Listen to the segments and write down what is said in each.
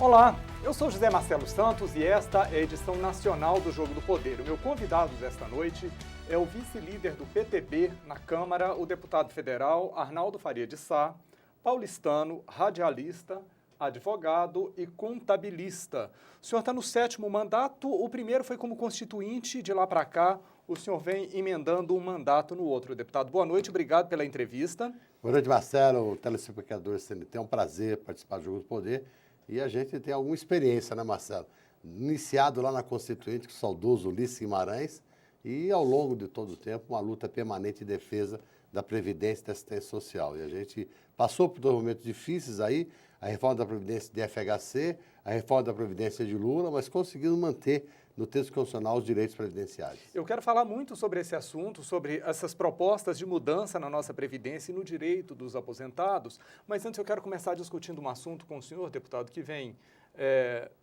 Olá, eu sou José Marcelo Santos e esta é a edição nacional do Jogo do Poder. O meu convidado desta noite é o vice-líder do PTB na Câmara, o deputado federal Arnaldo Faria de Sá, paulistano, radialista, advogado e contabilista. O senhor está no 7º mandato, o primeiro foi como constituinte, de lá para cá o senhor vem emendando um mandato no outro. Deputado, boa noite, obrigado pela entrevista. Boa noite, Marcelo, telespectador CNT, é um prazer participar do Jogo do Poder e a gente tem alguma experiência, né, Marcelo? Iniciado lá na Constituinte, com o saudoso Ulisses Guimarães, e ao longo de todo o tempo uma luta permanente em defesa da Previdência e da assistência social. E a gente passou por dois momentos difíceis aí, a reforma da Previdência de FHC, a reforma da Previdência de Lula, mas conseguimos manter no texto constitucional os direitos previdenciários. Eu quero falar muito sobre esse assunto, sobre essas propostas de mudança na nossa Previdência e no direito dos aposentados, mas antes eu quero começar discutindo um assunto com o senhor, deputado, que vem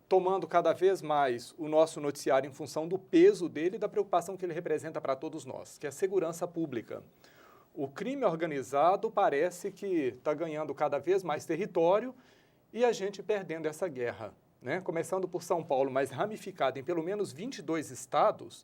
tomando cada vez mais o nosso noticiário em função do peso dele e da preocupação que ele representa para todos nós, que é a segurança pública. O crime organizado parece que está ganhando cada vez mais território e a gente perdendo essa guerra, né? Começando por São Paulo, mas ramificado em pelo menos 22 estados,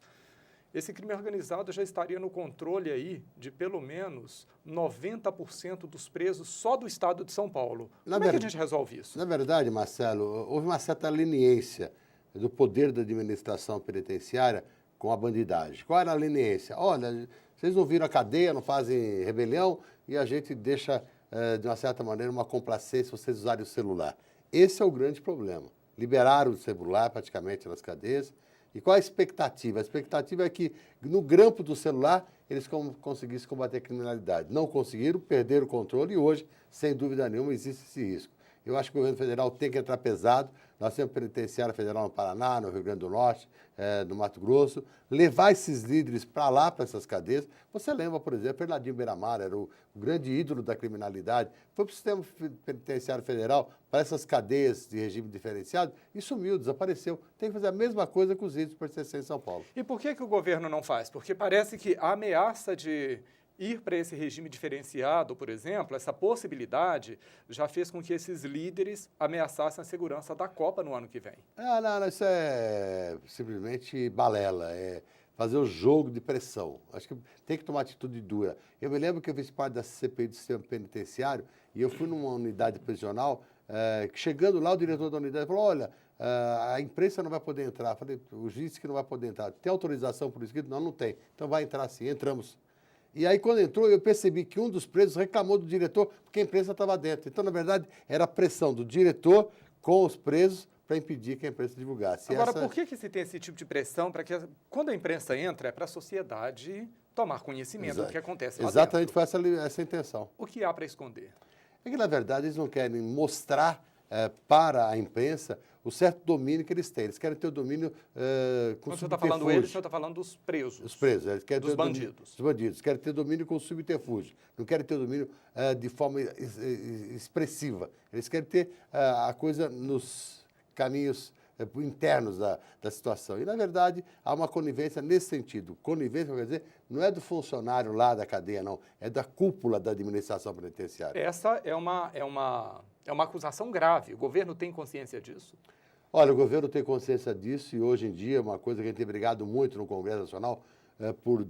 esse crime organizado já estaria no controle aí de pelo menos 90% dos presos só do estado de São Paulo. Como é que a gente resolve isso? Na verdade, Marcelo, houve uma certa leniência do poder da administração penitenciária com a bandidagem. Qual era a leniência? Olha, vocês não viram a cadeia, não fazem rebelião e a gente deixa, de uma certa maneira, uma complacência vocês usarem o celular. Esse é o grande problema. Liberaram o celular praticamente nas cadeias. E qual a expectativa? A expectativa é que no grampo do celular eles conseguissem combater a criminalidade. Não conseguiram, perderam o controle e hoje, sem dúvida nenhuma, existe esse risco. Eu acho que o governo federal tem que entrar pesado. Nós temos penitenciária federal no Paraná, no Rio Grande do Norte, no Mato Grosso, levar esses líderes para lá, para essas cadeias. Você lembra, por exemplo, Fernandinho Beiramar, era o grande ídolo da criminalidade, foi para o sistema penitenciário federal, para essas cadeias de regime diferenciado, e sumiu, desapareceu. Tem que fazer a mesma coisa com os ídolos pertencentes em São Paulo. E por que o governo não faz? Porque parece que a ameaça de ir para esse regime diferenciado, por exemplo, essa possibilidade já fez com que esses líderes ameaçassem a segurança da Copa no ano que vem. Não, isso é simplesmente balela, é fazer o jogo de pressão. Acho que tem que tomar atitude dura. Eu me lembro que eu fiz parte da CPI do sistema penitenciário e eu fui numa unidade prisional, chegando lá o diretor da unidade falou, olha, a imprensa não vai poder entrar. Eu falei, o juiz disse que não vai poder entrar. Tem autorização por escrito? Não, não tem. Então vai entrar sim, entramos. E aí, quando entrou, eu percebi que um dos presos reclamou do diretor porque a imprensa estava dentro. Então, na verdade, era a pressão do diretor com os presos para impedir que a imprensa divulgasse. Agora, por que se tem esse tipo de pressão para que, quando a imprensa entra, é para a sociedade tomar conhecimento do que acontece lá Exatamente, dentro? foi essa a intenção. O que há para esconder? É que, na verdade, eles não querem mostrar para a imprensa o certo domínio que eles têm. Eles querem ter o domínio com Quando o senhor subterfúgio. está falando eles, o senhor está falando dos presos. Os presos. Eles querem dos ter bandidos. Os bandidos. Querem ter domínio com subterfúgio. Não querem ter domínio de forma expressiva. Eles querem ter a coisa nos caminhos internos da situação. E, na verdade, há uma conivência nesse sentido. Conivência, quer dizer, não é do funcionário lá da cadeia, não. É da cúpula da administração penitenciária. Essa é uma acusação grave. O governo tem consciência disso? Olha, o governo tem consciência disso e hoje em dia, uma coisa que a gente tem brigado muito no Congresso Nacional, por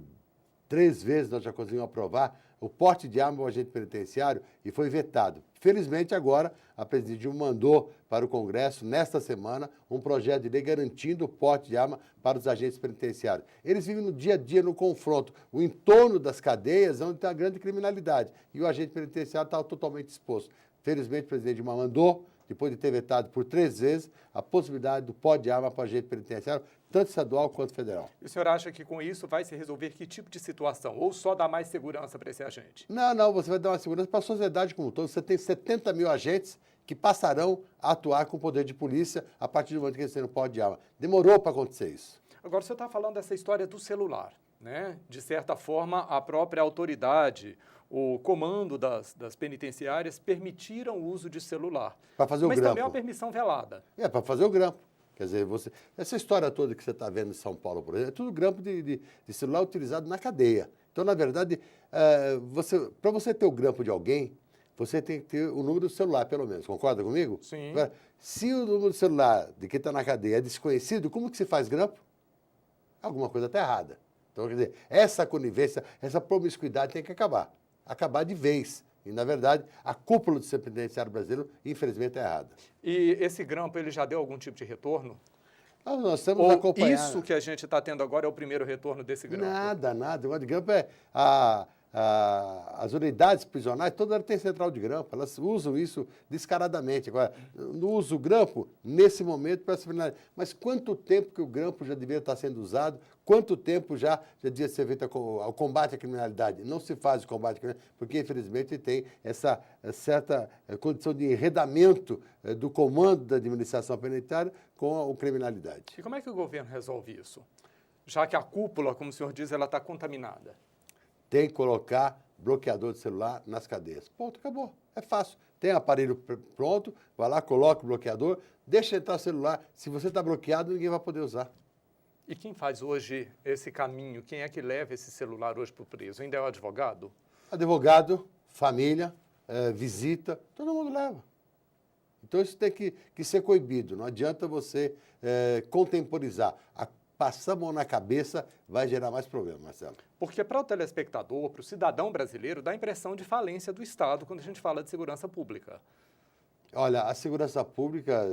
3 vezes nós já conseguimos aprovar o porte de arma ao agente penitenciário e foi vetado. Felizmente agora a presidente Dilma mandou para o Congresso, nesta semana, um projeto de lei garantindo o porte de arma para os agentes penitenciários. Eles vivem no dia a dia, no confronto, o entorno das cadeias, onde tem a grande criminalidade e o agente penitenciário está totalmente exposto. Felizmente o presidente Dilma mandou, depois de ter vetado por 3 vezes, a possibilidade do porte de arma para o agente penitenciário, tanto estadual quanto federal. E o senhor acha que com isso vai se resolver que tipo de situação? Ou só dar mais segurança para esse agente? Não, você vai dar uma segurança para a sociedade como um todo. Você tem 70 mil agentes que passarão a atuar com o poder de polícia a partir do momento que eles têm o porte de arma. Demorou para acontecer isso. Agora, o senhor está falando dessa história do celular, né? De certa forma, a própria autoridade, o comando das penitenciárias permitiram o uso de celular. Para fazer o Mas grampo. também é uma permissão velada. Para fazer o grampo. Quer dizer, essa história toda que você está vendo em São Paulo, por exemplo, é tudo grampo de celular utilizado na cadeia. Então, na verdade, para você ter o grampo de alguém, você tem que ter o número do celular, pelo menos. Concorda comigo? Sim. Agora, se o número do celular de quem está na cadeia é desconhecido, como que se faz grampo? Alguma coisa está errada. Então, quer dizer, essa conivência, essa promiscuidade tem que acabar. Acabar de vez. E, na verdade, a cúpula do sistema penitenciário brasileiro, infelizmente, é errada. E esse grampo, ele já deu algum tipo de retorno? Nós estamos Ou acompanhando. isso que a gente está tendo agora é o primeiro retorno desse grampo? Nada. O negócio de grampo é... as unidades prisionais, toda tem central de grampo, elas usam isso descaradamente. Agora, não usa o grampo nesse momento para essa finalidade. Mas quanto tempo que o grampo já deveria estar sendo usado? Quanto tempo já devia ser feito o combate à criminalidade? Não se faz o combate à criminalidade, porque, infelizmente, tem essa certa condição de enredamento do comando da administração penitenciária com a criminalidade. E como é que o governo resolve isso? Já que a cúpula, como o senhor diz, ela está contaminada. Tem que colocar bloqueador de celular nas cadeias. Ponto, acabou. É fácil. Tem aparelho pronto, vai lá, coloca o bloqueador, deixa entrar o celular. Se você está bloqueado, ninguém vai poder usar. E quem faz hoje esse caminho? Quem é que leva esse celular hoje para o preso? Ainda é o advogado? Advogado, família, visita, todo mundo leva. Então isso tem que ser coibido. Não adianta você contemporizar. Passar a mão na cabeça vai gerar mais problemas, Marcelo. Porque para o telespectador, para o cidadão brasileiro, dá a impressão de falência do Estado quando a gente fala de segurança pública. Olha, a segurança pública,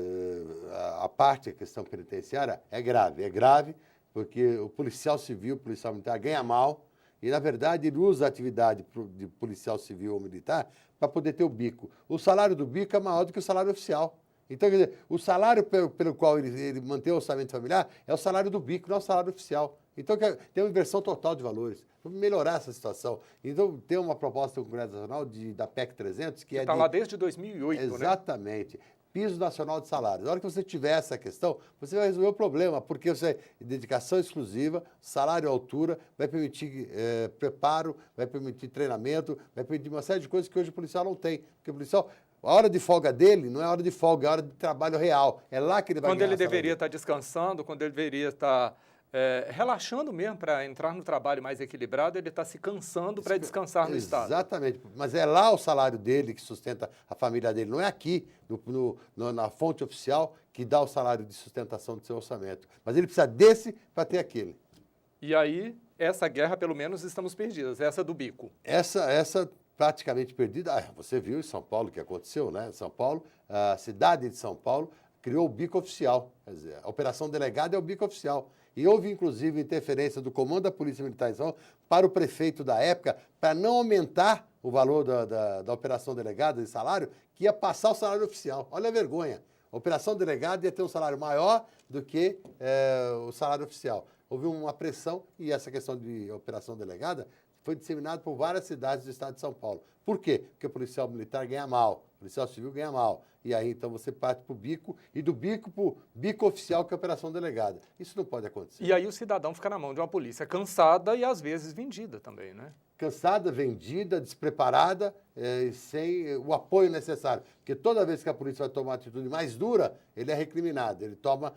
a parte da questão penitenciária, é grave. É grave porque o policial civil, o policial militar ganha mal e, na verdade, ele usa a atividade de policial civil ou militar para poder ter o bico. O salário do bico é maior do que o salário oficial. Então, quer dizer, o salário pelo qual ele mantém o orçamento familiar é o salário do bico, não é o salário oficial. Então, tem uma inversão total de valores. Vamos melhorar essa situação. Então, tem uma proposta do Congresso Nacional da PEC 300, que está lá desde 2008, exatamente. Né? Piso Nacional de Salários. Na hora que você tiver essa questão, você vai resolver o problema, porque você dedicação exclusiva, salário à altura, vai permitir preparo, vai permitir treinamento, vai permitir uma série de coisas que hoje o policial não tem. Porque o policial... A hora de folga dele não é hora de folga, é hora de trabalho real. É lá que ele vai ganhar. Quando ele deveria estar descansando, quando ele deveria estar relaxando mesmo para entrar no trabalho mais equilibrado, ele está se cansando para descansar no Estado. Exatamente. Mas é lá o salário dele que sustenta a família dele. Não é aqui, na fonte oficial, que dá o salário de sustentação do seu orçamento. Mas ele precisa desse para ter aquele. E aí, essa guerra, pelo menos, estamos perdidas. Essa do bico. Essa praticamente perdida. Você viu em São Paulo o que aconteceu, né? São Paulo, a cidade de São Paulo criou o bico oficial. Quer dizer, a Operação Delegada é o bico oficial. E houve, inclusive, interferência do Comando da Polícia Militar de São Paulo para o prefeito da época, para não aumentar o valor da Operação Delegada de salário, que ia passar o salário oficial. Olha a vergonha. A Operação Delegada ia ter um salário maior do que o salário oficial. Houve uma pressão e essa questão de Operação Delegada foi disseminado por várias cidades do estado de São Paulo. Por quê? Porque o policial militar ganha mal, o policial civil ganha mal. E aí, então, você parte para o bico, e do bico para o bico oficial, que é a operação delegada. Isso não pode acontecer. E aí o cidadão fica na mão de uma polícia cansada e, às vezes, vendida também, né? Cansada, vendida, despreparada, sem o apoio necessário. Porque toda vez que a polícia vai tomar uma atitude mais dura, ele é recriminado. Ele toma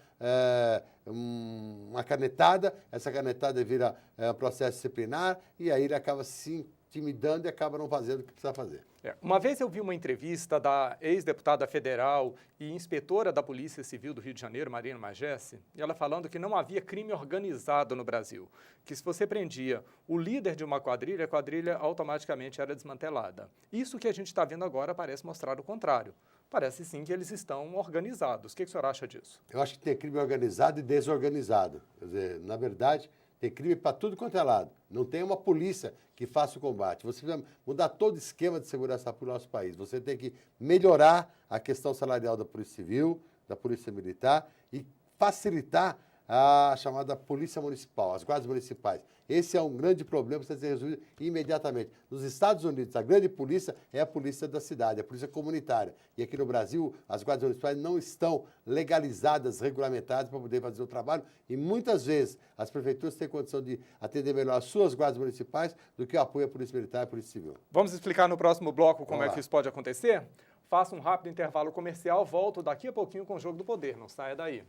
uma canetada, essa canetada vira processo disciplinar, e aí ele acaba se intimidando e acaba não fazendo o que precisa fazer. Uma vez eu vi uma entrevista da ex-deputada federal e inspetora da Polícia Civil do Rio de Janeiro, Marina Magesse, e ela falando que não havia crime organizado no Brasil, que se você prendia o líder de uma quadrilha, a quadrilha automaticamente era desmantelada. Isso que a gente está vendo agora parece mostrar o contrário. Parece sim que eles estão organizados. O que o senhor acha disso? Eu acho que tem crime organizado e desorganizado. Quer dizer, na verdade, tem crime para tudo quanto é lado. Não tem uma polícia que faça o combate. Você precisa mudar todo o esquema de segurança para o nosso país. Você tem que melhorar a questão salarial da Polícia Civil, da Polícia Militar e facilitar a chamada Polícia Municipal, as guardas municipais. Esse é um grande problema que precisa ser resolvido imediatamente. Nos Estados Unidos, a grande polícia é a polícia da cidade, a polícia comunitária. E aqui no Brasil, as guardas municipais não estão legalizadas, regulamentadas para poder fazer o trabalho. E muitas vezes as prefeituras têm condição de atender melhor as suas guardas municipais do que o apoio à Polícia Militar e à Polícia Civil. Vamos explicar no próximo bloco como é que isso pode acontecer? Faça um rápido intervalo comercial, volto daqui a pouquinho com o Jogo do Poder. Não saia daí.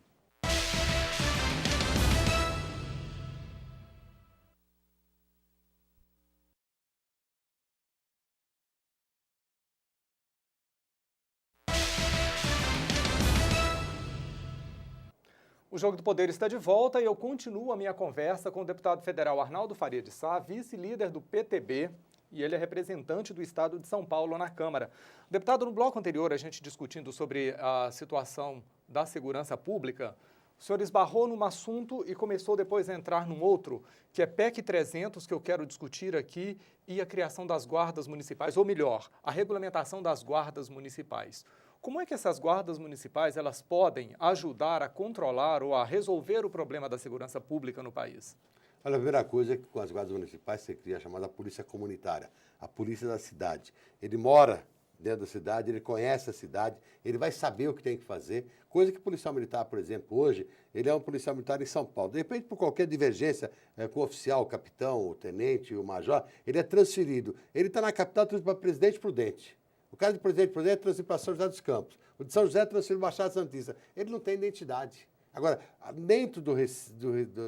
Jogo do Poder está de volta e eu continuo a minha conversa com o deputado federal Arnaldo Faria de Sá, vice-líder do PTB, e ele é representante do Estado de São Paulo na Câmara. Deputado, no bloco anterior, a gente discutindo sobre a situação da segurança pública, o senhor esbarrou num assunto e começou depois a entrar num outro, que é PEC 300, que eu quero discutir aqui, e a criação das guardas municipais, ou melhor, a regulamentação das guardas municipais. Como é que essas guardas municipais elas podem ajudar a controlar ou a resolver o problema da segurança pública no país? Olha, a primeira coisa é que com as guardas municipais você cria a chamada polícia comunitária, a polícia da cidade. Ele mora dentro da cidade, ele conhece a cidade, ele vai saber o que tem que fazer, coisa que o policial militar, por exemplo, hoje, ele é um policial militar em São Paulo. De repente, por qualquer divergência com o oficial, o capitão, o tenente, o major, ele é transferido. Ele está na capital, transferido para Presidente Prudente. O caso de Presidente Prudente é transferido para São José dos Campos. O de São José é transferido para Baixada Santista. Ele não tem identidade. Agora, dentro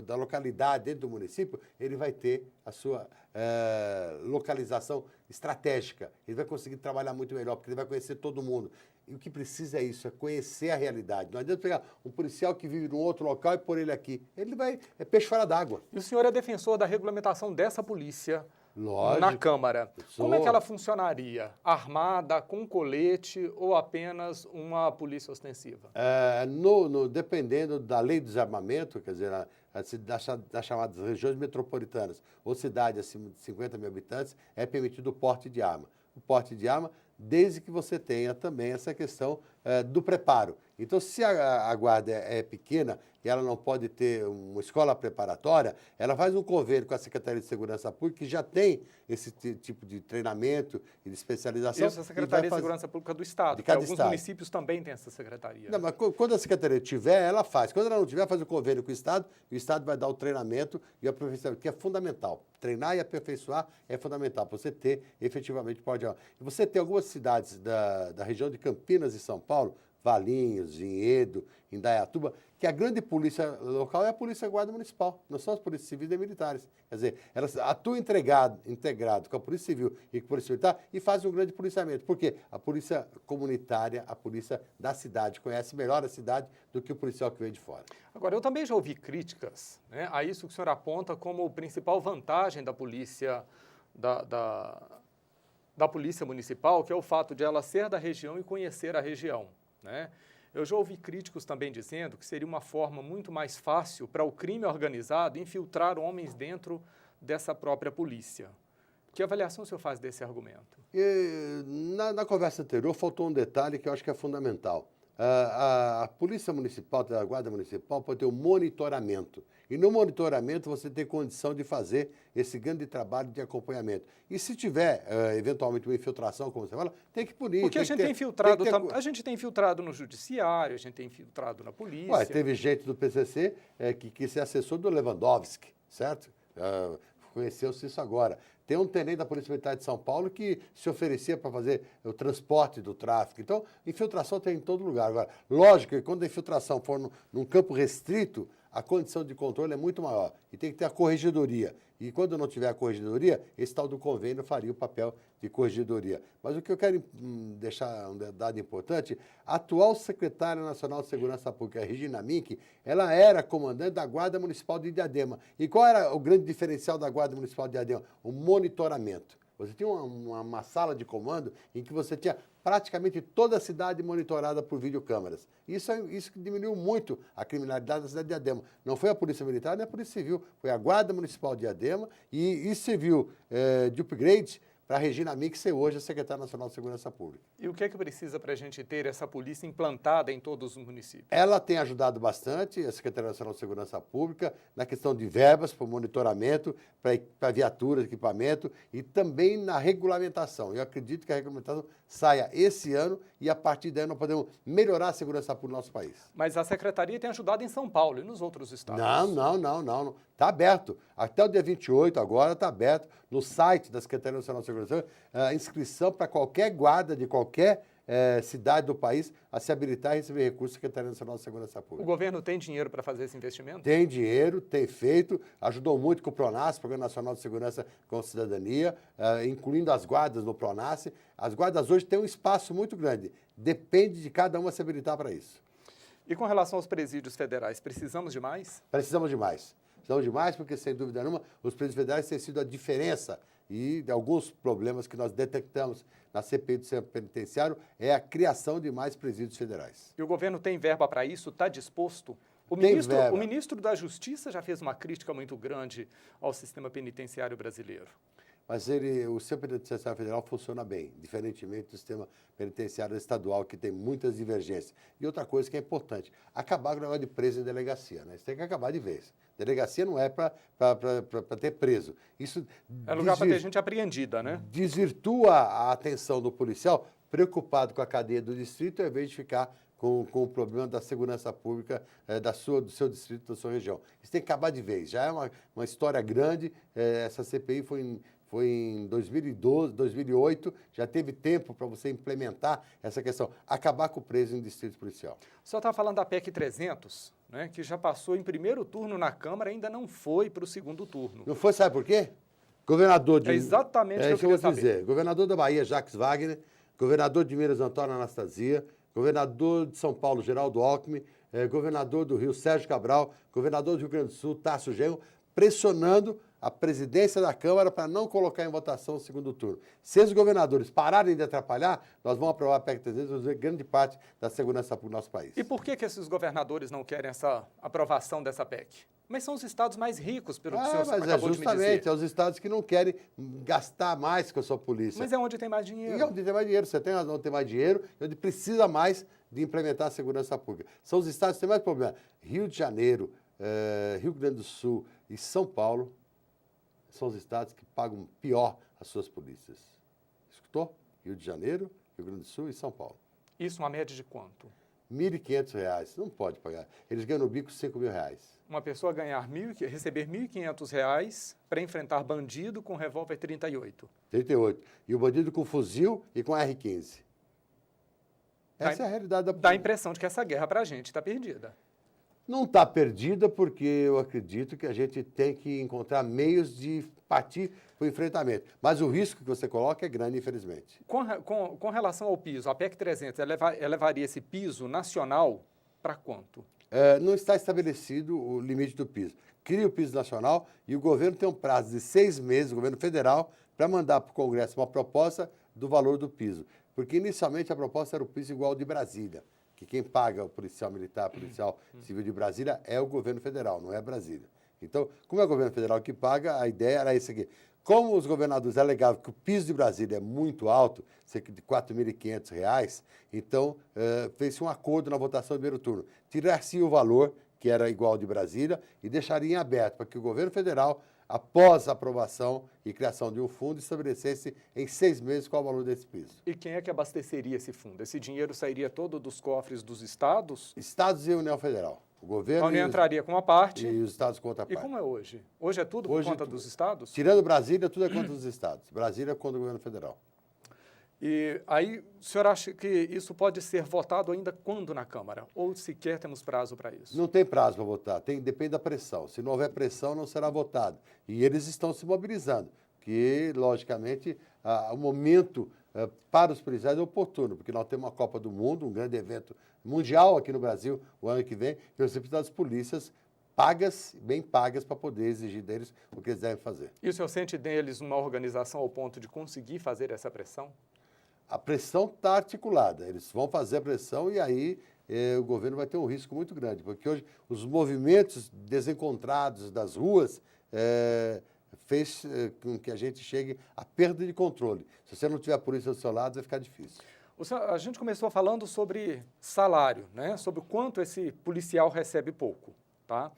da localidade, dentro do município, ele vai ter a sua localização estratégica. Ele vai conseguir trabalhar muito melhor, porque ele vai conhecer todo mundo. E o que precisa é isso, é conhecer a realidade. Não adianta pegar um policial que vive num outro local e pôr ele aqui. Ele é peixe fora d'água. E o senhor é defensor da regulamentação dessa polícia? Lógico. Na Câmara. Como é que ela funcionaria? Armada, com colete ou apenas uma polícia ostensiva? Dependendo da lei do desarmamento, quer dizer, das chamadas regiões metropolitanas ou cidade acima de 50 mil habitantes, é permitido o porte de arma. O porte de arma, desde que você tenha também essa questão do preparo. Então, se a guarda é pequena e ela não pode ter uma escola preparatória, ela faz um convênio com a Secretaria de Segurança Pública, que já tem esse tipo de treinamento e de especialização. Isso é a Secretaria de Segurança Pública do Estado, de cada alguns estado. Municípios também têm essa secretaria. Não, mas quando a Secretaria tiver, ela faz. Quando ela não tiver, faz o convênio com o Estado vai dar o treinamento e o aperfeiçoamento, que é fundamental. Treinar e aperfeiçoar é fundamental para você ter efetivamente porte de arma. E você tem algumas cidades da região de Campinas e São Paulo, Valinhos, Vinhedo, Indaiatuba, que a grande polícia local é a Polícia Guarda Municipal, não são as polícias civis e militares. Quer dizer, elas atuam integrado com a Polícia Civil e com a Polícia Militar e fazem um grande policiamento. Por quê? A polícia comunitária, a polícia da cidade, conhece melhor a cidade do que o policial que vem de fora. Agora, eu também já ouvi críticas, né, a isso que o senhor aponta como principal vantagem da polícia, da polícia municipal, que é o fato de ela ser da região e conhecer a região. Né? Eu já ouvi críticos também dizendo que seria uma forma muito mais fácil para o crime organizado infiltrar homens dentro dessa própria polícia. Que avaliação o senhor faz desse argumento? Na conversa anterior, faltou um detalhe que eu acho que é fundamental. A Polícia Municipal, a Guarda Municipal, pode ter um monitoramento. E no monitoramento você tem condição de fazer esse grande trabalho de acompanhamento. E se tiver, eventualmente, uma infiltração, como você fala, tem que punir. Porque a gente tem infiltrado no judiciário, a gente tem infiltrado na polícia. Ué, teve gente do PCC que quis ser assessor do Lewandowski, certo? Conheceu-se isso agora. Tem um tenente da Polícia Militar de São Paulo que se oferecia para fazer o transporte do tráfico. Então, infiltração tem em todo lugar. Agora, lógico que quando a infiltração for num campo restrito, a condição de controle é muito maior. E tem que ter a corregedoria. E quando não tiver a corregedoria, esse tal do convênio faria o papel de corregedoria. Mas o que eu quero deixar um dado importante, a atual secretária nacional de Segurança Pública, Regina Mink, ela era comandante da Guarda Municipal de Diadema. E qual era o grande diferencial da Guarda Municipal de Diadema? O monitoramento. Você tinha uma sala de comando em que você tinha praticamente toda a cidade monitorada por videocâmeras. Isso diminuiu muito a criminalidade da cidade de Diadema. Não foi a Polícia Militar nem a Polícia Civil, foi a Guarda Municipal de Diadema e isso serviu de upgrade para a Regina Mink ser hoje a Secretária Nacional de Segurança Pública. E o que é que precisa para a gente ter essa polícia implantada em todos os municípios? Ela tem ajudado bastante, a Secretaria Nacional de Segurança Pública, na questão de verbas para monitoramento, para viaturas, equipamento e também na regulamentação. Eu acredito que a regulamentação saia esse ano e a partir daí nós podemos melhorar a segurança pública no nosso país. Mas a Secretaria tem ajudado em São Paulo e nos outros estados? Não. Está aberto. Até o dia 28 agora está aberto no site da Secretaria Nacional de Segurança a inscrição para qualquer guarda de qualquer cidade do país a se habilitar e receber recursos da Secretaria Nacional de Segurança Pública. O governo tem dinheiro para fazer esse investimento? Tem dinheiro, tem feito, ajudou muito com o PRONASSE, Programa Nacional de Segurança com a Cidadania, incluindo as guardas no PRONASSE. As guardas hoje têm um espaço muito grande, depende de cada uma se habilitar para isso. E com relação aos presídios federais, precisamos de mais? Precisamos de mais. Precisamos de mais porque, sem dúvida nenhuma, os presídios federais têm sido a diferença e de alguns problemas que nós detectamos na CPI do sistema penitenciário é a criação de mais presídios federais. E o governo tem verba para isso? Está disposto? O ministro da Justiça já fez uma crítica muito grande ao sistema penitenciário brasileiro. Mas o sistema penitenciário federal funciona bem, diferentemente do sistema penitenciário estadual, que tem muitas divergências. E outra coisa que é importante, acabar com o negócio de preso em delegacia, né? Isso tem que acabar de vez. Delegacia não é para ter preso. Isso é lugar para ter gente apreendida, né? Desvirtua a atenção do policial preocupado com a cadeia do distrito, ao invés de ficar com o problema da segurança pública do seu distrito, da sua região. Isso tem que acabar de vez. Já é uma história grande. Essa CPI foi em 2012, 2008, já teve tempo para você implementar essa questão, acabar com o preso em distrito policial. O senhor está falando da PEC 300, né, que já passou em primeiro turno na Câmara, ainda não foi para o segundo turno. Não foi, sabe por quê? Governador de... É exatamente o que eu queria saber. Dizer. Governador da Bahia, Jacques Wagner, governador de Minas, Antônio Anastasia, governador de São Paulo, Geraldo Alckmin, governador do Rio, Sérgio Cabral, governador do Rio Grande do Sul, Tasso Genro, pressionando a presidência da Câmara para não colocar em votação o segundo turno. Se os governadores pararem de atrapalhar, nós vamos aprovar a PEC 300 e vamos ver grande parte da segurança pública do nosso país. E por que esses governadores não querem essa aprovação dessa PEC? Mas são os estados mais ricos, pelo que o senhor acabou de me dizer. Justamente, é os estados que não querem gastar mais com a sua polícia. Mas é onde tem mais dinheiro. E onde tem mais dinheiro, você tem razão, tem mais dinheiro, e onde precisa mais de implementar a segurança pública. São os estados que têm mais problema. Rio de Janeiro, Rio Grande do Sul e São Paulo são os estados que pagam pior as suas polícias. Escutou? Rio de Janeiro, Rio Grande do Sul e São Paulo. Isso uma média de quanto? R$ 1.500. Não pode pagar. Eles ganham no bico R$ 5.000. Uma pessoa receber R$ 1.500 para enfrentar bandido com revólver 38. 38. E o bandido com fuzil e com R15. Essa é a realidade da polícia. Dá a impressão de que essa guerra para a gente está perdida. Não está perdida porque eu acredito que a gente tem que encontrar meios de partir para o enfrentamento. Mas o risco que você coloca é grande, infelizmente. Com relação ao piso, a PEC 300 elevaria esse piso nacional para quanto? Não está estabelecido o limite do piso. Cria o piso nacional e o governo tem um prazo de 6 meses, o governo federal, para mandar para o Congresso uma proposta do valor do piso. Porque inicialmente a proposta era o piso igual ao de Brasília. Que quem paga o policial militar, policial civil de Brasília é o governo federal, não é Brasília. Então, como é o governo federal que paga, a ideia era essa aqui. Como os governadores alegavam que o piso de Brasília é muito alto, cerca de R$ 4.500, então fez-se um acordo na votação do primeiro turno. Tirar-se o valor, que era igual ao de Brasília, e deixaria em aberto para que o governo federal, após a aprovação e criação de um fundo, estabelecesse em 6 meses qual é o valor desse piso. E quem é que abasteceria esse fundo? Esse dinheiro sairia todo dos cofres dos estados? Estados e União Federal. O governo a União entraria com uma parte. E os estados com outra parte. E como é hoje? Hoje é tudo por conta dos estados? Tirando Brasília, tudo é contra dos estados. Brasília é contra o governo federal. E aí, o senhor acha que isso pode ser votado ainda quando na Câmara? Ou sequer temos prazo para isso? Não tem prazo para votar, depende da pressão. Se não houver pressão, não será votado. E eles estão se mobilizando, que, logicamente, o momento para os policiais é oportuno, porque nós temos uma Copa do Mundo, um grande evento mundial aqui no Brasil, o ano que vem, e você precisa das polícias bem pagas, para poder exigir deles o que eles devem fazer. E o senhor sente deles uma organização ao ponto de conseguir fazer essa pressão? A pressão está articulada, eles vão fazer a pressão e aí o governo vai ter um risco muito grande, porque hoje os movimentos desencontrados das ruas fez com que a gente chegue à perda de controle. Se você não tiver a polícia do seu lado, vai ficar difícil. A gente começou falando sobre salário, né? Sobre o quanto esse policial recebe pouco. Tá?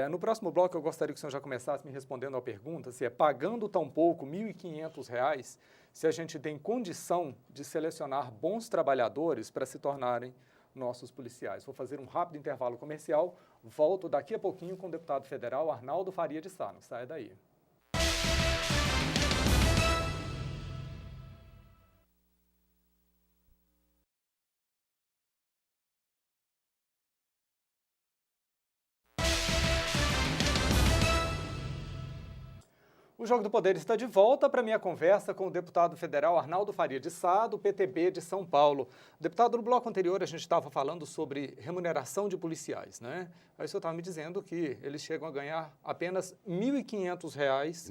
No próximo bloco, eu gostaria que o senhor já começasse me respondendo a pergunta se é pagando tão pouco, R$ 1.500, se a gente tem condição de selecionar bons trabalhadores para se tornarem nossos policiais. Vou fazer um rápido intervalo comercial, volto daqui a pouquinho com o deputado federal Arnaldo Faria de Sá. Não saia daí. O O Jogo do Poder está de volta para minha conversa com o deputado federal Arnaldo Faria de Sá, do PTB de São Paulo. Deputado, no bloco anterior a gente estava falando sobre remuneração de policiais, né? Aí o senhor estava me dizendo que eles chegam a ganhar apenas R$ 1.500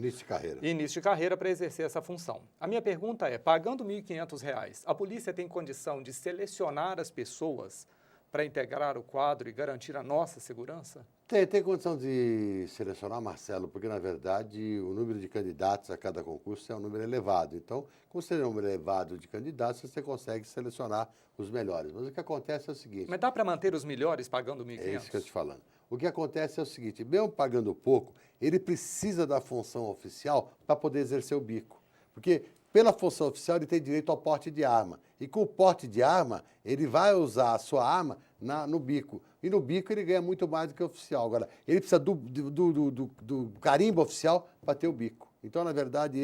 início de carreira para exercer essa função. A minha pergunta é, pagando R$ 1.500, a polícia tem condição de selecionar as pessoas para integrar o quadro e garantir a nossa segurança? Tem condição de selecionar, Marcelo, porque, na verdade, o número de candidatos a cada concurso é um número elevado. Então, com esse número elevado de candidatos, você consegue selecionar os melhores. Mas o que acontece é o seguinte... Mas dá para manter os melhores pagando R$ 1.500? É isso que eu estou te falando. O que acontece é o seguinte, mesmo pagando pouco, ele precisa da função oficial para poder exercer o bico. Porque, pela função oficial, ele tem direito ao porte de arma. E com o porte de arma, ele vai usar a sua arma no bico. E no bico ele ganha muito mais do que o oficial. Agora, ele precisa do carimbo oficial para ter o bico. Então, na verdade,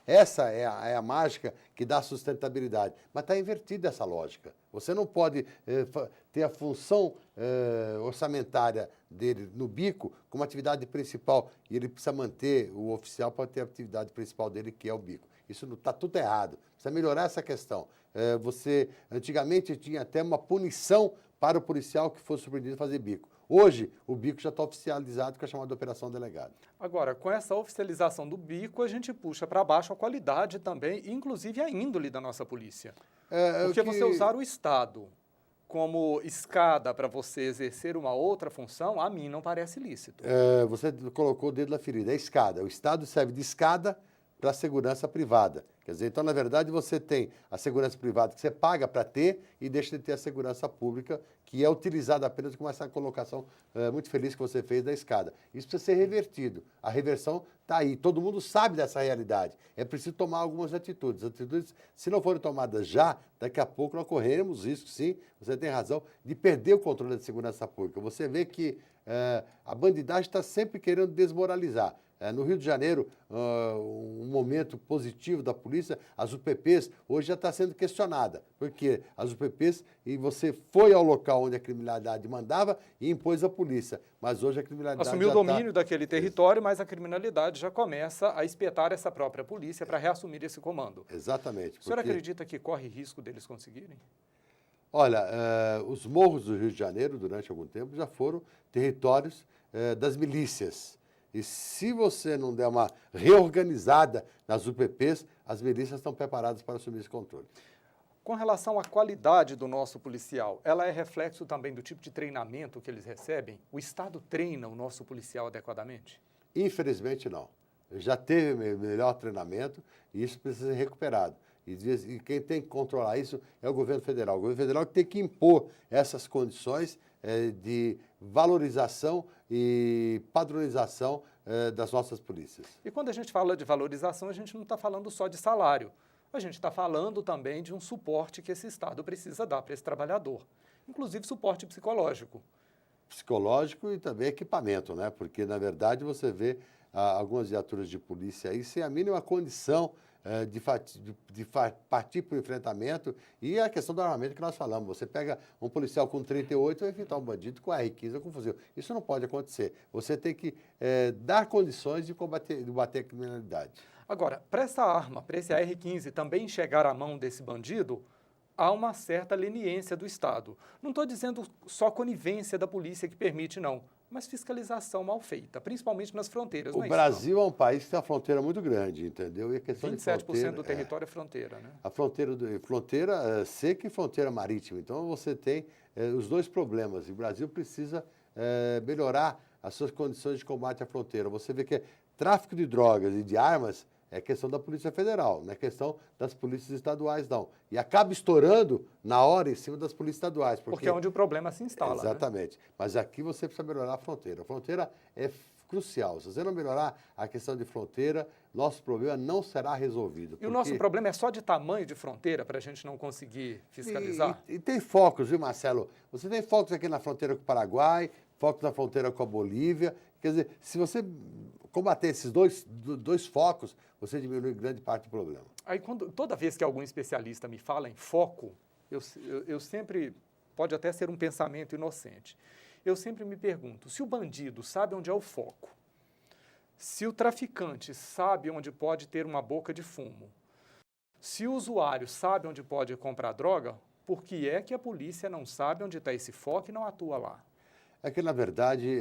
essa é a mágica que dá sustentabilidade. Mas está invertida essa lógica. Você não pode ter a função orçamentária dele no bico como atividade principal. E ele precisa manter o oficial para ter a atividade principal dele, que é o bico. Isso está tudo errado. Precisa melhorar essa questão. Antigamente, tinha até uma punição para o policial que fosse surpreendido a fazer bico. Hoje, o bico já está oficializado, que é chamado de operação delegado. Agora, com essa oficialização do bico, a gente puxa para baixo a qualidade também, inclusive a índole da nossa polícia. Porque você usar o Estado como escada para você exercer uma outra função, a mim não parece lícito. Você colocou o dedo na ferida. É escada. O Estado serve de escada para a segurança privada. Quer dizer, então, na verdade, você tem a segurança privada que você paga para ter e deixa de ter a segurança pública, que é utilizada apenas com essa colocação muito feliz que você fez da escada. Isso precisa ser revertido. A reversão está aí. Todo mundo sabe dessa realidade. É preciso tomar algumas atitudes. Atitudes, se não forem tomadas já, daqui a pouco nós correremos risco, sim, você tem razão, de perder o controle da segurança pública. Você vê que a bandidagem está sempre querendo desmoralizar. No Rio de Janeiro, um momento positivo da polícia, as UPPs hoje já está sendo questionada, porque as UPPs, e você foi ao local onde a criminalidade mandava e impôs a polícia, mas hoje a criminalidade assumiu o domínio daquele território, mas a criminalidade já começa a espetar essa própria polícia para reassumir esse comando. Exatamente. O senhor acredita que corre risco deles conseguirem? Olha, os morros do Rio de Janeiro, durante algum tempo, já foram territórios das milícias. E se você não der uma reorganizada nas UPPs, as milícias estão preparadas para assumir esse controle. Com relação à qualidade do nosso policial, ela é reflexo também do tipo de treinamento que eles recebem? O Estado treina o nosso policial adequadamente? Infelizmente, não. Já teve melhor treinamento e isso precisa ser recuperado. E quem tem que controlar isso é o governo federal. O governo federal tem que impor essas condições de valorização e padronização das nossas polícias. E quando a gente fala de valorização, a gente não está falando só de salário. A gente está falando também de um suporte que esse Estado precisa dar para esse trabalhador, inclusive suporte psicológico. Psicológico e também equipamento, né? Porque, na verdade, você vê algumas viaturas de polícia aí sem a mínima condição de partir para o enfrentamento e a questão do armamento que nós falamos. Você pega um policial com 38 e vai enfrentar um bandido com R15 ou com fuzil. Isso não pode acontecer. Você tem que dar condições de combater a criminalidade. Agora, para essa arma, para esse AR-15 também chegar à mão desse bandido, há uma certa leniência do Estado. Não estou dizendo só conivência da polícia que permite, não, mas fiscalização mal feita, principalmente nas fronteiras. O Brasil é um país que tem uma fronteira muito grande, entendeu? E a questão 27% do território é fronteira, né? A fronteira seca e fronteira marítima. Então, você tem os dois problemas. E o Brasil precisa melhorar as suas condições de combate à fronteira. Você vê que tráfico de drogas e de armas é questão da Polícia Federal, não é questão das polícias estaduais, não. E acaba estourando na hora em cima das polícias estaduais. Porque é onde o problema se instala. Exatamente. Né? Mas aqui você precisa melhorar a fronteira. A fronteira é crucial. Se você não melhorar a questão de fronteira, nosso problema não será resolvido. E o nosso problema é só de tamanho de fronteira para a gente não conseguir fiscalizar? E tem focos, viu, Marcelo? Você tem focos aqui na fronteira com o Paraguai, focos na fronteira com a Bolívia. Quer dizer, se você combater esses dois focos, você diminui grande parte do problema. Aí, toda vez que algum especialista me fala em foco, eu sempre, pode até ser um pensamento inocente, eu sempre me pergunto, se o bandido sabe onde é o foco, Se o traficante sabe onde pode ter uma boca de fumo, se o usuário sabe onde pode comprar droga, por que é que a polícia não sabe onde está esse foco e não atua lá? É que, na verdade,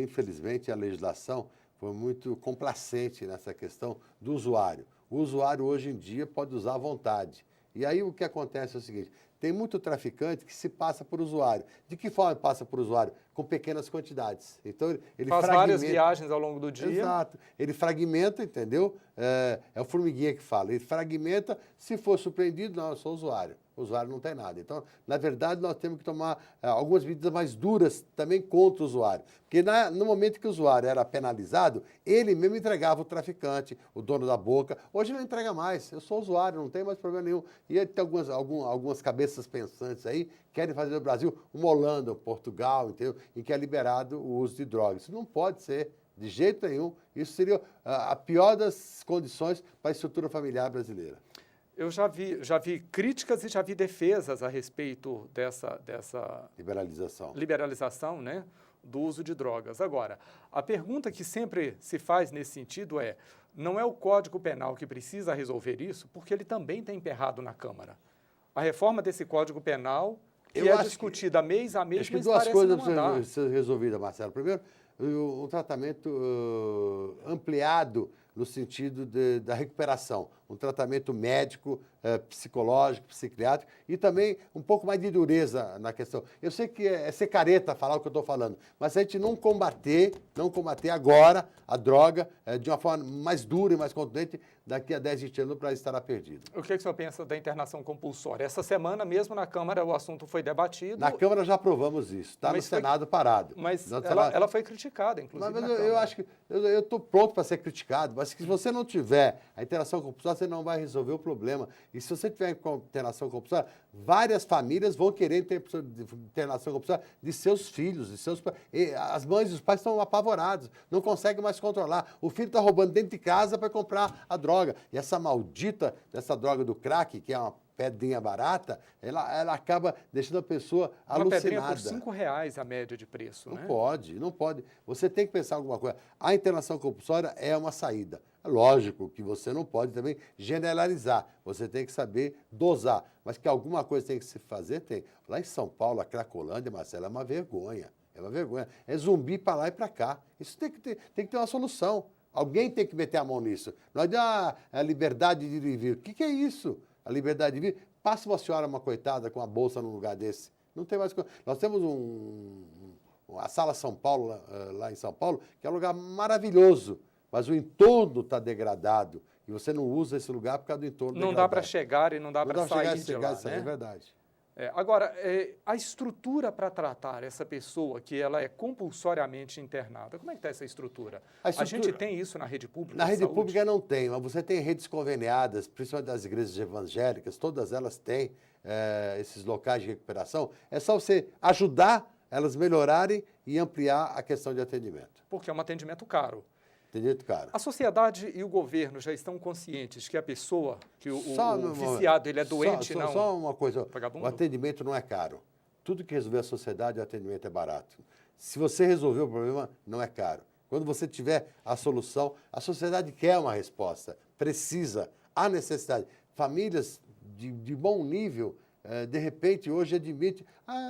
infelizmente, a legislação foi muito complacente nessa questão do usuário. O usuário, hoje em dia, pode usar à vontade. E aí o que acontece é o seguinte, tem muito traficante que se passa por usuário. De que forma passa por usuário? Com pequenas quantidades. Então, ele Faz várias viagens ao longo do dia. Exato. Ele fragmenta, entendeu? É o formiguinha que fala. Ele fragmenta, se for surpreendido, não, eu sou usuário. O usuário não tem nada. Então, na verdade, nós temos que tomar algumas medidas mais duras também contra o usuário. Porque no momento que o usuário era penalizado, ele mesmo entregava o traficante, o dono da boca. Hoje não entrega mais. Eu sou usuário, não tem mais problema nenhum. E aí tem algumas cabeças pensantes aí que querem fazer do Brasil uma Holanda, um Portugal, entendeu? Em que é liberado o uso de drogas. Isso não pode ser. De jeito nenhum. Isso seria a pior das condições para a estrutura familiar brasileira. Eu já vi críticas e já vi defesas a respeito dessa liberalização, né, do uso de drogas. Agora, a pergunta que sempre se faz nesse sentido é, não é o Código Penal que precisa resolver isso, porque ele também está emperrado na Câmara. A reforma desse Código Penal, que é discutida mês a mês, acho que mas duas parece coisas não andar. precisam ser resolvidas, Marcelo. Primeiro, um tratamento ampliado no sentido da recuperação, um tratamento médico, psicológico, psiquiátrico e também um pouco mais de dureza na questão. Eu sei que é ser careta falar o que eu estou falando, mas se a gente não combater agora a droga de uma forma mais dura e mais contundente, daqui a 10, 20 anos para estará perdido. O que o senhor pensa da internação compulsória? Essa semana mesmo na Câmara o assunto foi debatido. Na Câmara já aprovamos isso, está no Senado parado. Mas ela foi criticada, inclusive. Mas eu acho que eu estou pronto para ser criticado, mas se você não tiver a internação compulsória, você não vai resolver o problema. E se você tiver internação compulsória, várias famílias vão querer internação compulsória de seus filhos, de seus pais. As mães e os pais estão apavorados, não conseguem mais controlar. O filho está roubando dentro de casa para comprar a droga. E essa maldita dessa droga do crack, que é uma pedrinha barata, ela acaba deixando a pessoa alucinada. Uma pedrinha por R$5 a média de preço, não né? Não pode. Você tem que pensar alguma coisa. A internação compulsória é uma saída. É lógico que você não pode também generalizar. Você tem que saber dosar. Mas que alguma coisa tem que se fazer, tem. Lá em São Paulo, a Cracolândia, Marcelo, é uma vergonha. É uma vergonha. É zumbi para lá e para cá. Isso tem que ter uma solução. Alguém tem que meter a mão nisso. Não adianta a liberdade de ir e vir. O que é isso? A liberdade de vir? Passa uma senhora, uma coitada, com a bolsa num lugar desse. Não tem mais coisa. Nós temos a Sala São Paulo, lá em São Paulo, que é um lugar maravilhoso, mas o entorno está degradado. E você não usa esse lugar por causa do entorno degradado. Não dá para chegar e não dá para sair de lá, né? É verdade. Agora, a estrutura para tratar essa pessoa que ela é compulsoriamente internada, como é que está essa estrutura? A gente tem isso na rede pública? Na rede pública não tem, mas você tem redes conveniadas, principalmente das igrejas evangélicas, todas elas têm esses locais de recuperação. É só você ajudar elas melhorarem e ampliar a questão de atendimento. Porque é um atendimento caro. Caro. A sociedade e o governo já estão conscientes que a pessoa, que o viciado, ele é doente, não? Só uma coisa, vagabundo? O atendimento não é caro. Tudo que resolver a sociedade, o atendimento é barato. Se você resolver o problema, não é caro. Quando você tiver a solução, a sociedade quer uma resposta, precisa, há necessidade. Famílias de bom nível, de repente, hoje admite,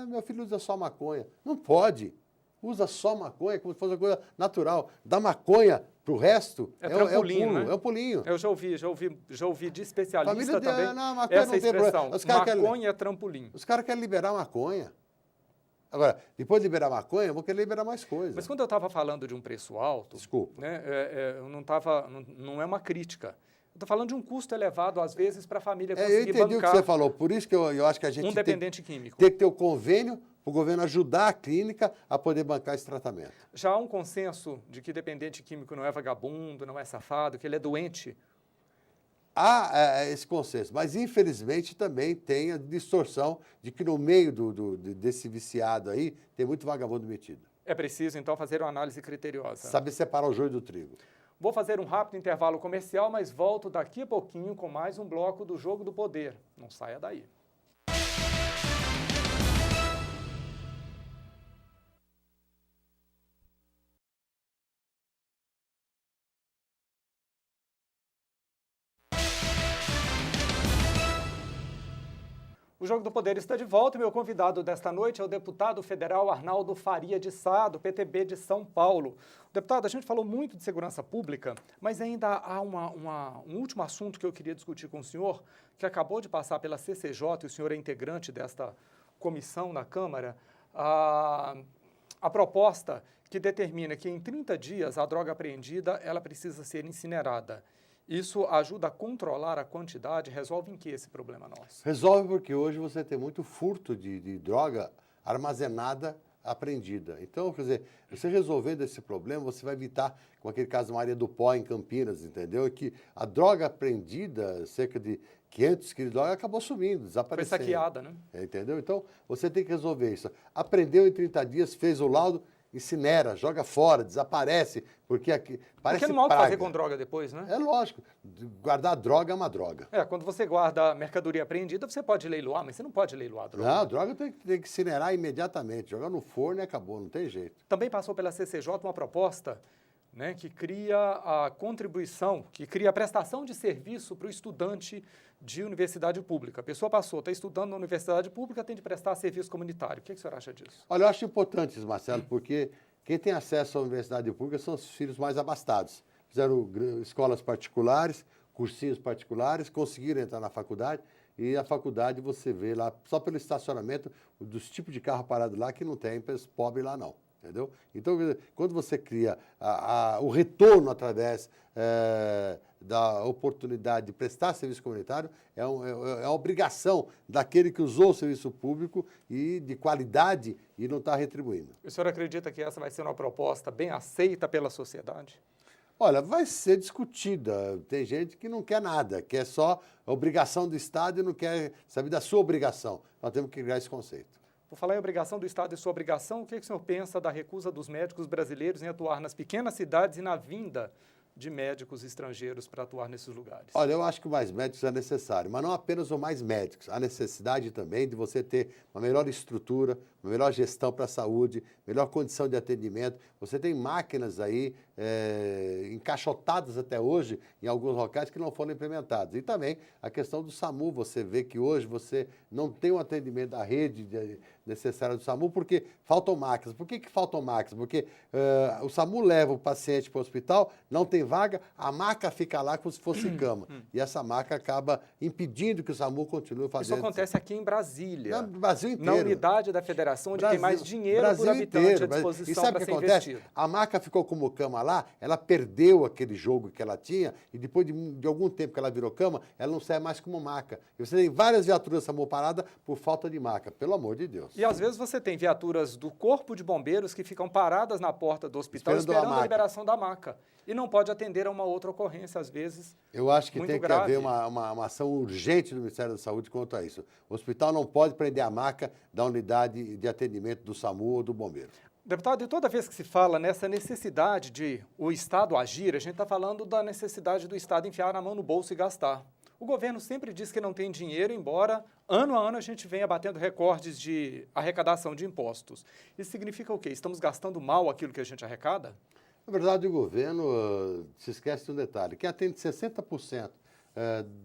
meu filho usa só maconha. Não pode. Usa só maconha como se fosse uma coisa natural. Da maconha para o resto é trampolim, né? É um pulinho. Eu já ouvi de especialista também maconha essa expressão. Maconha é trampolim. Os caras querem liberar maconha. Agora, depois de liberar maconha, eu vou querer liberar mais coisas. Mas quando eu estava falando de um preço alto... Desculpa. Né, não é uma crítica. Eu estou falando de um custo elevado, às vezes, para a família conseguir bancar... Eu entendi o que você falou. Por isso que eu acho que a gente dependente químico. Tem que ter o convênio para o governo ajudar a clínica a poder bancar esse tratamento. Já há um consenso de que dependente químico não é vagabundo, não é safado, que ele é doente? Há esse consenso, mas infelizmente também tem a distorção de que no meio desse viciado aí tem muito vagabundo metido. É preciso, então, fazer uma análise criteriosa. Saber separar o joio do trigo. Vou fazer um rápido intervalo comercial, mas volto daqui a pouquinho com mais um bloco do Jogo do Poder. Não saia daí. O Jogo do Poder está de volta e meu convidado desta noite é o deputado federal Arnaldo Faria de Sá, do PTB de São Paulo. Deputado, a gente falou muito de segurança pública, mas ainda há um último assunto que eu queria discutir com o senhor, que acabou de passar pela CCJ, e o senhor é integrante desta comissão na Câmara, a proposta que determina que em 30 dias a droga apreendida ela precisa ser incinerada. Isso ajuda a controlar a quantidade? Resolve em que esse problema nosso? Resolve porque hoje você tem muito furto de droga armazenada, apreendida. Então, quer dizer, você resolvendo esse problema, você vai evitar, com aquele caso da Maria do Pó, em Campinas, entendeu? Que a droga apreendida, cerca de 500 quilos de droga, acabou sumindo, desaparecendo. Foi saqueada, né? Entendeu? Então, você tem que resolver isso. Apreendeu em 30 dias, fez o laudo, incinera, joga fora, desaparece, porque aqui parece porque não há o que praga. fazer com droga depois, né? É lógico, guardar droga é uma droga. Quando você guarda mercadoria apreendida, você pode leiloar, mas você não pode leiloar a droga. Não, a droga tem que incinerar imediatamente, jogar no forno e acabou, não tem jeito. Também passou pela CCJ uma proposta, né, que cria a contribuição, que cria a prestação de serviço para o estudante de universidade pública. A pessoa passou, está estudando na universidade pública, tem de prestar serviço comunitário. O que o senhor acha disso? Olha, eu acho importante isso, Marcelo, porque quem tem acesso à universidade pública são os filhos mais abastados. Fizeram escolas particulares, cursinhos particulares, conseguiram entrar na faculdade, e a faculdade você vê lá, só pelo estacionamento, dos tipos de carro parado lá, que não tem pobre lá não. Entendeu? Então, quando você cria o retorno através da oportunidade de prestar serviço comunitário, é uma obrigação daquele que usou o serviço público e de qualidade e não está retribuindo. O senhor acredita que essa vai ser uma proposta bem aceita pela sociedade? Olha, vai ser discutida. Tem gente que não quer nada, quer só a obrigação do Estado e não quer saber da sua obrigação. Nós temos que criar esse conceito. Por falar em obrigação do Estado e sua obrigação, o que o senhor pensa da recusa dos médicos brasileiros em atuar nas pequenas cidades e na vinda de médicos estrangeiros para atuar nesses lugares? Olha, eu acho que mais médicos é necessário, mas não apenas o mais médicos. Há necessidade também de você ter uma melhor estrutura, uma melhor gestão para a saúde, melhor condição de atendimento. Você tem máquinas aí encaixotadas até hoje em alguns locais que não foram implementadas. E também a questão do SAMU. Você vê que hoje você não tem o atendimento da rede necessária do SAMU porque faltam máquinas. Por que faltam máquinas? Porque o SAMU leva o paciente para o hospital, não tem vaga, a maca fica lá como se fosse cama. E essa maca acaba impedindo que o SAMU continue fazendo. Isso acontece aqui em Brasília. No Brasil inteiro. Na unidade da federação, onde tem mais dinheiro por habitante à disposição para ser investido. A maca ficou como cama lá, ela perdeu aquele jogo que ela tinha e depois de algum tempo que ela virou cama, ela não serve mais como maca. E você tem várias viaturas SAMU paradas por falta de maca, pelo amor de Deus. E às vezes você tem viaturas do Corpo de Bombeiros que ficam paradas na porta do hospital esperando a liberação da maca. E não pode atender a uma outra ocorrência, às vezes. Eu acho que tem que grave. haver uma ação urgente do Ministério da Saúde quanto a isso. O hospital não pode prender a maca da unidade de atendimento do SAMU ou do bombeiro. Deputado, e toda vez que se fala nessa necessidade de o Estado agir, a gente está falando da necessidade do Estado enfiar a mão no bolso e gastar. O governo sempre diz que não tem dinheiro, embora ano a ano a gente venha batendo recordes de arrecadação de impostos. Isso significa o quê? Estamos gastando mal aquilo que a gente arrecada? Na verdade, o governo se esquece de um detalhe. Quem atende 60%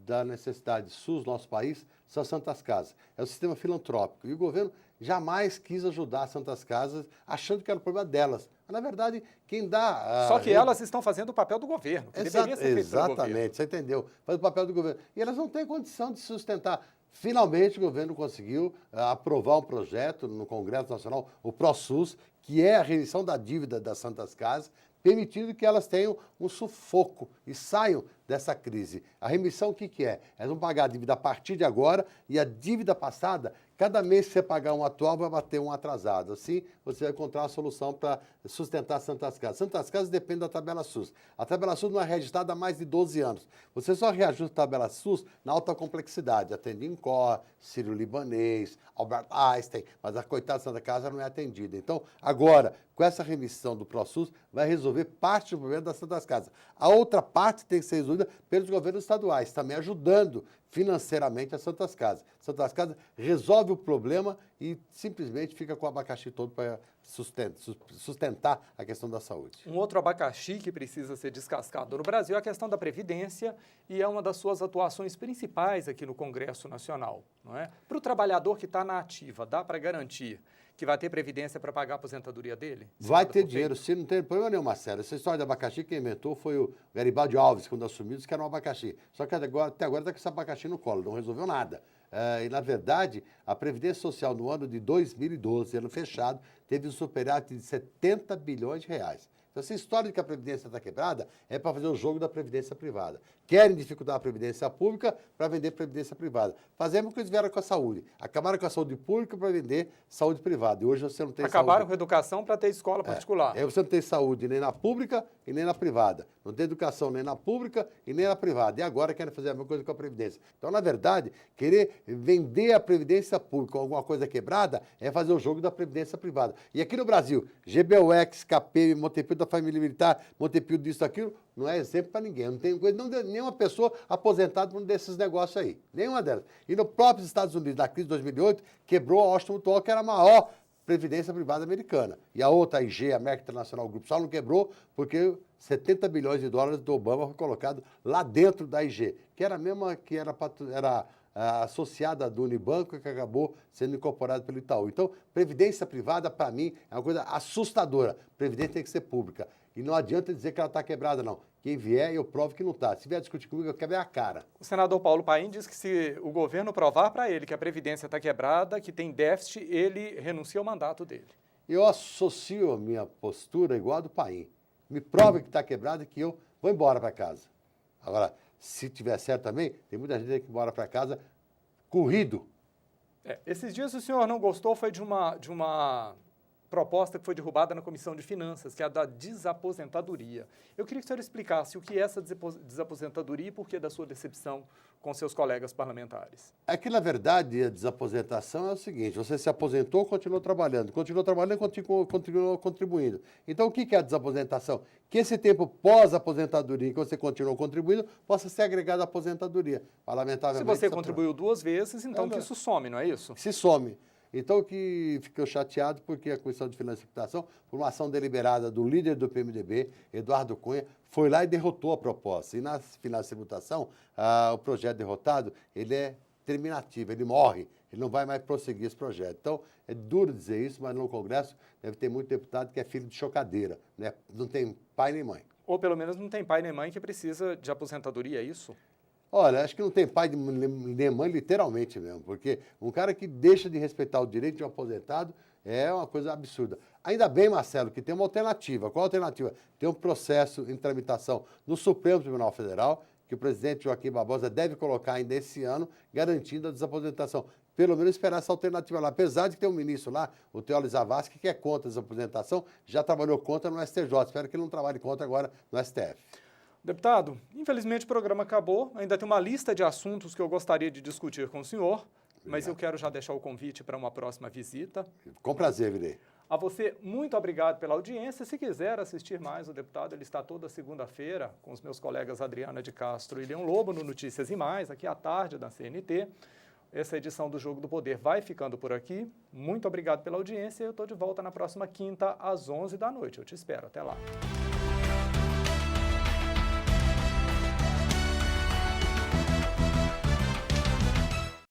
da necessidade SUS no nosso país são as Santas Casas. É o sistema filantrópico. E o governo jamais quis ajudar as Santas Casas, achando que era o problema delas. Mas, na verdade, quem dá... Só que elas estão fazendo o papel do governo, que deveria ser feito pelo governo. Exatamente, você entendeu. Faz o papel do governo. E elas não têm condição de sustentar. Finalmente, o governo conseguiu aprovar um projeto no Congresso Nacional, o ProSUS, que é a remissão da dívida das Santas Casas, permitindo que elas tenham um sufoco e saiam dessa crise. A remissão o que é? Elas vão pagar a dívida a partir de agora e a dívida passada, cada mês que você pagar um atual, vai bater um atrasado. Assim, você vai encontrar uma solução para sustentar as Santas Casas. Santas Casas depende da tabela SUS. A tabela SUS não é registrada há mais de 12 anos. Você só reajusta a tabela SUS na alta complexidade. Atende INCOR, Sírio-Libanês, Albert Einstein, mas a coitada Santa Casa não é atendida. Então, agora, com essa remissão do ProSUS, vai resolver parte do problema das Santas Casas. A outra parte tem que ser resolvida pelos governos estaduais, também ajudando financeiramente as Santas Casas. Santas Casas resolve o problema e simplesmente fica com o abacaxi todo para sustentar a questão da saúde. Um outro abacaxi que precisa ser descascado no Brasil é a questão da Previdência e é uma das suas atuações principais aqui no Congresso Nacional, não é? Para o trabalhador que está na ativa, dá para garantir que vai ter Previdência para pagar a aposentadoria dele? Vai ter dinheiro, sim, não tem problema nenhum, Marcelo. Essa história de abacaxi, quem inventou foi o Garibaldi Alves, quando assumiu, disse que era um abacaxi. Só que até agora está com esse abacaxi no colo, não resolveu nada. E, na verdade, a Previdência Social no ano de 2012, ano fechado, teve um superávit de 70 bilhões de reais. Então, essa história de que a Previdência está quebrada é para fazer o jogo da Previdência privada. Querem dificultar a Previdência pública para vender Previdência privada. Fazemos o que eles vieram com a saúde. Acabaram com a saúde pública para vender saúde privada. E hoje você não tem Acabaram saúde. com a educação para ter escola particular. Aí você não tem saúde nem na pública e nem na privada. Não tem educação nem na pública e nem na privada. E agora querem fazer a mesma coisa com a Previdência. Então, na verdade, querer vender a Previdência pública com alguma coisa quebrada é fazer o jogo da Previdência privada. E aqui no Brasil, GBUX, KP, Montepio da Família Militar, Montepio disso, aquilo, não é exemplo para ninguém. Não tem nenhuma pessoa aposentada por um desses negócios aí. Nenhuma delas. E no próprio Estados Unidos, na crise de 2008, quebrou a Washington Mutual, que era a maior previdência privada americana. E a outra, a IG, a América Internacional Group, só não quebrou porque 70 bilhões de dólares do Obama foi colocado lá dentro da IG, que era a mesma que era associada do Unibanco, que acabou sendo incorporada pelo Itaú. Então, previdência privada, para mim, é uma coisa assustadora. Previdência tem que ser pública. E não adianta dizer que ela está quebrada, não. Quem vier, eu provo que não está. Se vier discutir comigo, eu quero ver a cara. O senador Paulo Paim diz que se o governo provar para ele que a Previdência está quebrada, que tem déficit, ele renuncia ao mandato dele. Eu associo a minha postura igual a do Paim. Me prova que está quebrada e que eu vou embora para casa. Agora, se tiver certo também, tem muita gente que vai embora para casa corrido. Esses dias o senhor não gostou, foi de uma proposta que foi derrubada na Comissão de Finanças, que é a da desaposentadoria. Eu queria que o senhor explicasse o que é essa desaposentadoria e por que da sua decepção com seus colegas parlamentares. É que, na verdade, a desaposentação é o seguinte: você se aposentou, continuou trabalhando, continuou contribuindo. Então, o que é a desaposentação? Que esse tempo pós-aposentadoria, em que você continuou contribuindo, possa ser agregado à aposentadoria. Lamentavelmente, se você contribuiu 2 vezes, então que isso some, não é isso? Se some. Então, que ficou chateado porque a Comissão de Finanças e Tributação, por uma ação deliberada do líder do PMDB, Eduardo Cunha, foi lá e derrotou a proposta. E na Finanças e Tributação, o projeto derrotado, ele é terminativo, ele morre, ele não vai mais prosseguir esse projeto. Então, é duro dizer isso, mas no Congresso deve ter muito deputado que é filho de chocadeira, né? Não tem pai nem mãe. Ou pelo menos não tem pai nem mãe que precisa de aposentadoria, é isso? Olha, acho que não tem pai nem mãe literalmente mesmo, porque um cara que deixa de respeitar o direito de um aposentado é uma coisa absurda. Ainda bem, Marcelo, que tem uma alternativa. Qual a alternativa? Tem um processo em tramitação no Supremo Tribunal Federal, que o presidente Joaquim Barbosa deve colocar ainda esse ano, garantindo a desaposentação. Pelo menos esperar essa alternativa lá. Apesar de ter um ministro lá, o Teófilo Zavascki, que é contra a desaposentação, já trabalhou contra no STJ. Espero que ele não trabalhe contra agora no STF. Deputado, infelizmente o programa acabou. Ainda tem uma lista de assuntos que eu gostaria de discutir com o senhor, mas eu quero já deixar o convite para uma próxima visita. Com prazer, virei. A você, muito obrigado pela audiência. Se quiser assistir mais o deputado, ele está toda segunda-feira com os meus colegas Adriana de Castro e Leão Lobo no Notícias e Mais, aqui à tarde da CNT. Essa edição do Jogo do Poder vai ficando por aqui. Muito obrigado pela audiência. Eu estou de volta na próxima quinta, às 11 da noite. Eu te espero. Até lá.